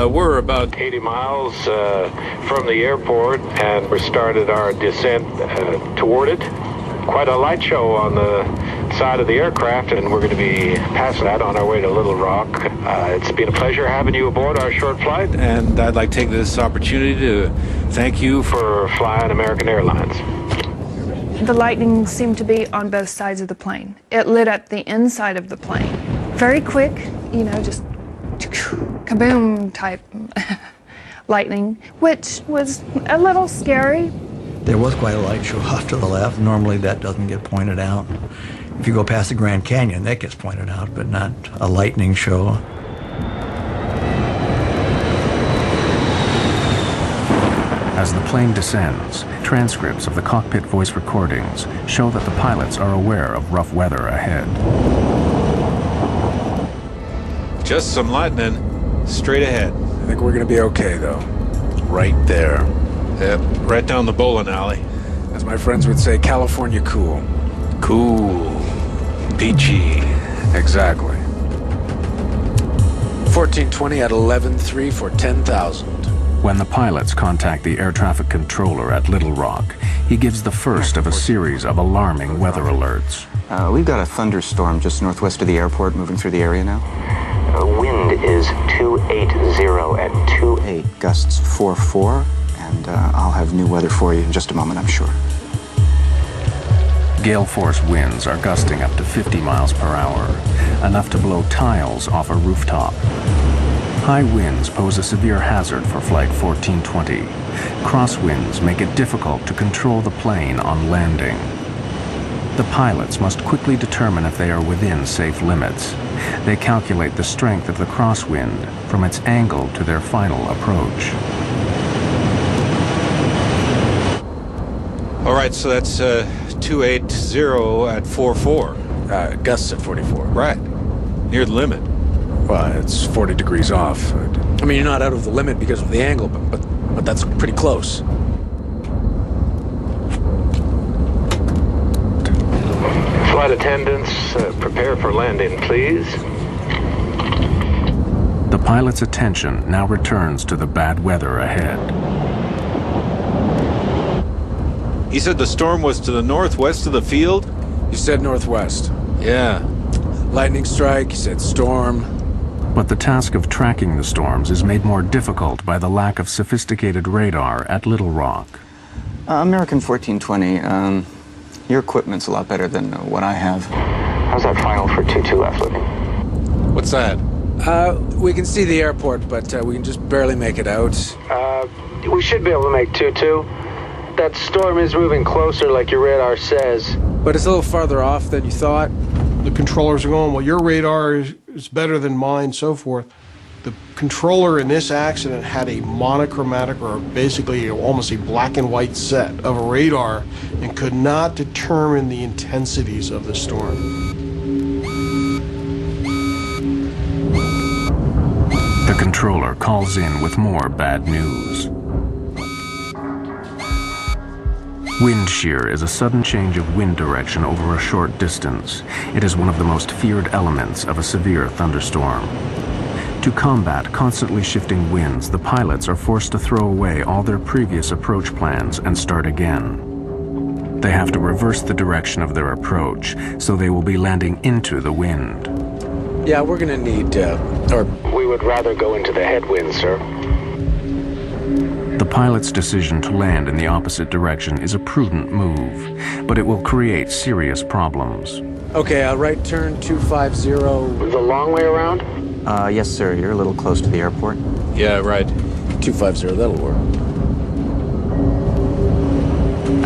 We're about 80 miles from the airport, and we started our descent toward it. Quite a light show on the side of the aircraft, and we're going to be passing that on our way to Little Rock. It's been a pleasure having you aboard our short flight, and I'd like to take this opportunity to thank you for flying American Airlines. The lightning seemed to be on both sides of the plane. It lit up the inside of the plane. Very quick, you know, just kaboom type lightning, which was a little scary. There was quite a light show off to the left. Normally that doesn't get pointed out. If you go past the Grand Canyon, that gets pointed out, but not a lightning show. As the plane descends, transcripts of the cockpit voice recordings show that the pilots are aware of rough weather ahead. Just some lightning straight ahead. I think we're going to be okay, though. Right there. Yep, right down the bowling alley. As my friends would say, California cool. Cool. Peachy. Exactly. 1420 at 11.3 for 10,000. When the pilots contact the air traffic controller at Little Rock, he gives the first of a series of alarming weather alerts. We've got a thunderstorm just northwest of the airport moving through the area now. Wind is 280 at 2.8, gusts 4.4, and I'll have new weather for you in just a moment, I'm sure. Gale force winds are gusting up to 50 miles per hour, enough to blow tiles off a rooftop. High winds pose a severe hazard for Flight 1420. Crosswinds make it difficult to control the plane on landing. The pilots must quickly determine if they are within safe limits. They calculate the strength of the crosswind from its angle to their final approach. All right, so that's 280 at 4.4. Gusts at 44. Right. Near the limit. Well, it's 40 degrees off. I mean, you're not out of the limit because of the angle, but that's pretty close. Flight attendants, prepare for landing, please. The pilot's attention now returns to the bad weather ahead. He said the storm was to the northwest of the field? You said northwest. Yeah. Lightning strike, you said storm. But the task of tracking the storms is made more difficult by the lack of sophisticated radar at Little Rock. American 1420, your equipment's a lot better than what I have. How's that final for 2-2 left looking? What's that? We can see the airport, but we can just barely make it out. We should be able to make 2-2. That storm is moving closer like your radar says. But it's a little farther off than you thought. The controllers are going, well, your radar is better than mine, so forth. The controller in this accident had a monochromatic, or basically almost a black and white set of a radar, and could not determine the intensities of the storm. The controller calls in with more bad news. Wind shear is a sudden change of wind direction over a short distance. It is one of the most feared elements of a severe thunderstorm. To combat constantly shifting winds, the pilots are forced to throw away all their previous approach plans and start again. They have to reverse the direction of their approach, so they will be landing into the wind. Yeah, we're gonna need, We would rather go into the headwind, sir. The pilot's decision to land in the opposite direction is a prudent move, but it will create serious problems. Okay, right turn 250. The long way around? Yes, sir. You're a little close to the airport. Yeah, right. 250, that'll work.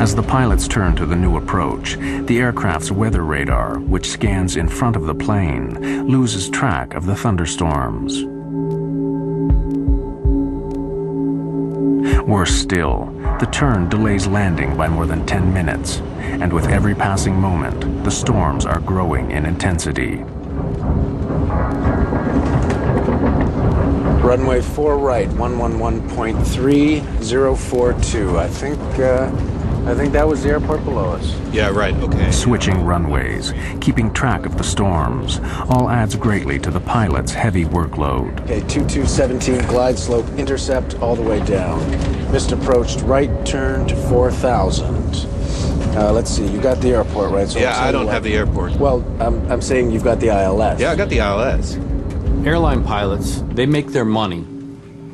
As the pilots turn to the new approach, the aircraft's weather radar, which scans in front of the plane, loses track of the thunderstorms. Worse still, the turn delays landing by more than 10 minutes, and with every passing moment, the storms are growing in intensity. Runway 4 right, 111.3042. I think I think that was the airport below us. Yeah, right, okay. Switching runways, keeping track of the storms, all adds greatly to the pilot's heavy workload. Okay, 2217 glide slope intercept all the way down. Missed approached right turn to 4,000. Let's see, you got the airport, right? So Yeah, I don't have the airport. Well, I'm saying you've got the ILS. Yeah, I got the ILS. Airline pilots, they make their money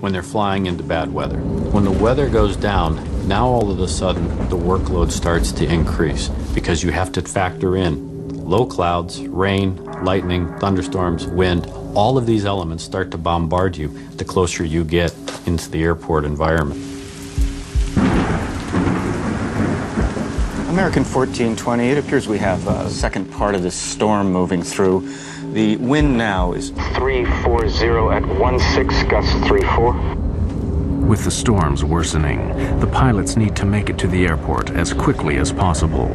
when they're flying into bad weather. When the weather goes down, now all of a sudden the workload starts to increase because you have to factor in low clouds, rain, lightning, thunderstorms, wind. All of these elements start to bombard you the closer you get into the airport environment. American 1420, it appears we have a second part of this storm moving through. The wind now is 340 at 16, gust 34. With the storms worsening, the pilots need to make it to the airport as quickly as possible.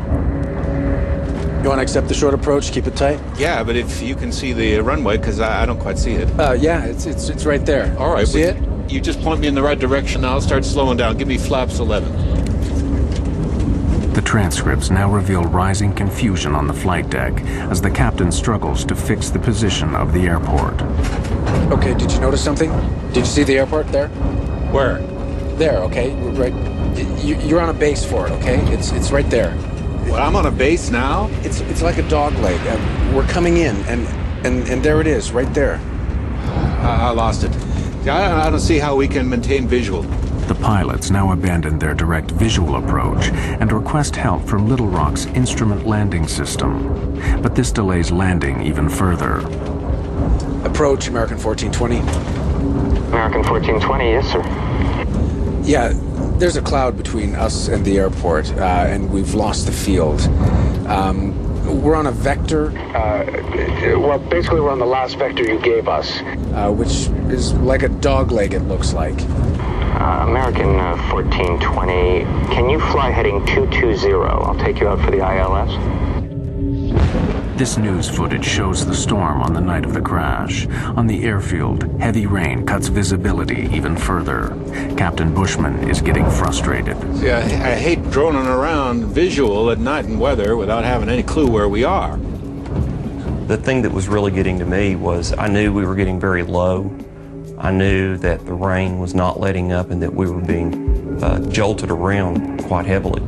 You want to accept the short approach, keep it tight? Yeah, but if you can see the runway, because I don't quite see it. Yeah, it's right there. All right. See it? You just point me in the right direction, I'll start slowing down. Give me flaps 11. The transcripts now reveal rising confusion on the flight deck as the captain struggles to fix the position of the airport. Okay, did you notice something? Did you see the airport there? Where? There, okay, right. You're on a base for it, okay? It's right there. Well, I'm on a base now? It's like a dog leg. We're coming in, and there it is, right there. I lost it. I don't see how we can maintain visual. The pilots now abandon their direct visual approach and request help from Little Rock's instrument landing system. But this delays landing even further. Approach, American 1420. American 1420, yes, sir. Yeah, there's a cloud between us and the airport, and we've lost the field. We're on a vector. Well, basically we're on the last vector you gave us. Which is like a dog leg, it looks like. American 1420, can you fly heading 220? I'll take you out for the ILS. This news footage shows the storm on the night of the crash. On the airfield, heavy rain cuts visibility even further. Captain Bushman is getting frustrated. See, I hate droning around visual at night and weather without having any clue where we are. The thing that was really getting to me was I knew we were getting very low. I knew that the rain was not letting up and that we were being jolted around quite heavily.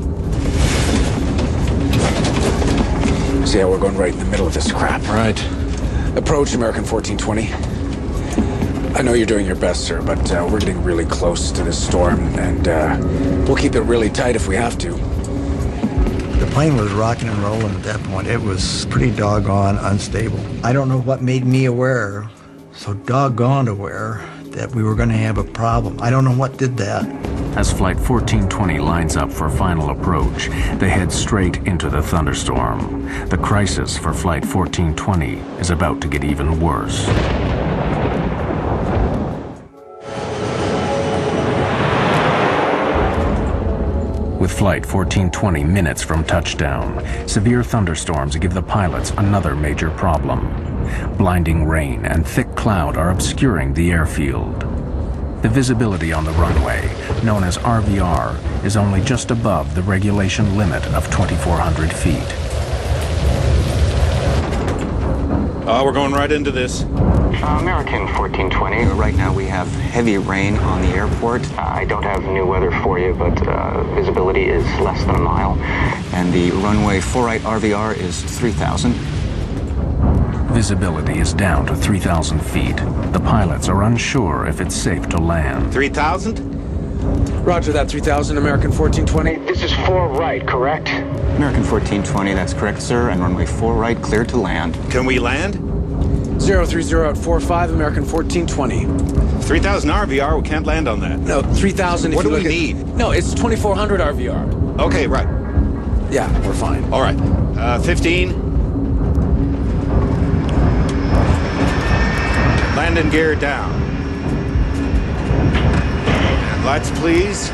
See how we're going right in the middle of this crap? Right. Approach, American 1420. I know you're doing your best, sir, but we're getting really close to this storm, and we'll keep it really tight if we have to. The plane was rocking and rolling at that point. It was pretty doggone unstable. I don't know what made me aware, so doggone aware, that we were going to have a problem. I don't know what did that. As Flight 1420 lines up for final approach, they head straight into the thunderstorm. The crisis for Flight 1420 is about to get even worse. With Flight 1420 minutes from touchdown, severe thunderstorms give the pilots another major problem. Blinding rain and thick cloud are obscuring the airfield. The visibility on the runway, known as RVR, is only just above the regulation limit of 2,400 feet. We're going right into this. American 1420. right now we have heavy rain on the airport. I don't have new weather for you, but visibility is less than a mile. And the runway 4-right RVR is 3,000. Visibility is down to 3,000 feet. The pilots are unsure if it's safe to land. 3,000? Roger that, 3,000, American 1420. This is 4 right, correct? American 1420, that's correct, sir. And runway 4-right, cleared to land. Can we land? 030 at 45, American 1420. 3,000 RVR, we can't land on that. No, 3,000 if What you do look we at... need? No, it's 2,400 RVR. Okay, right. Yeah, we're fine. All right. 15. Landing gear down. And lights, please.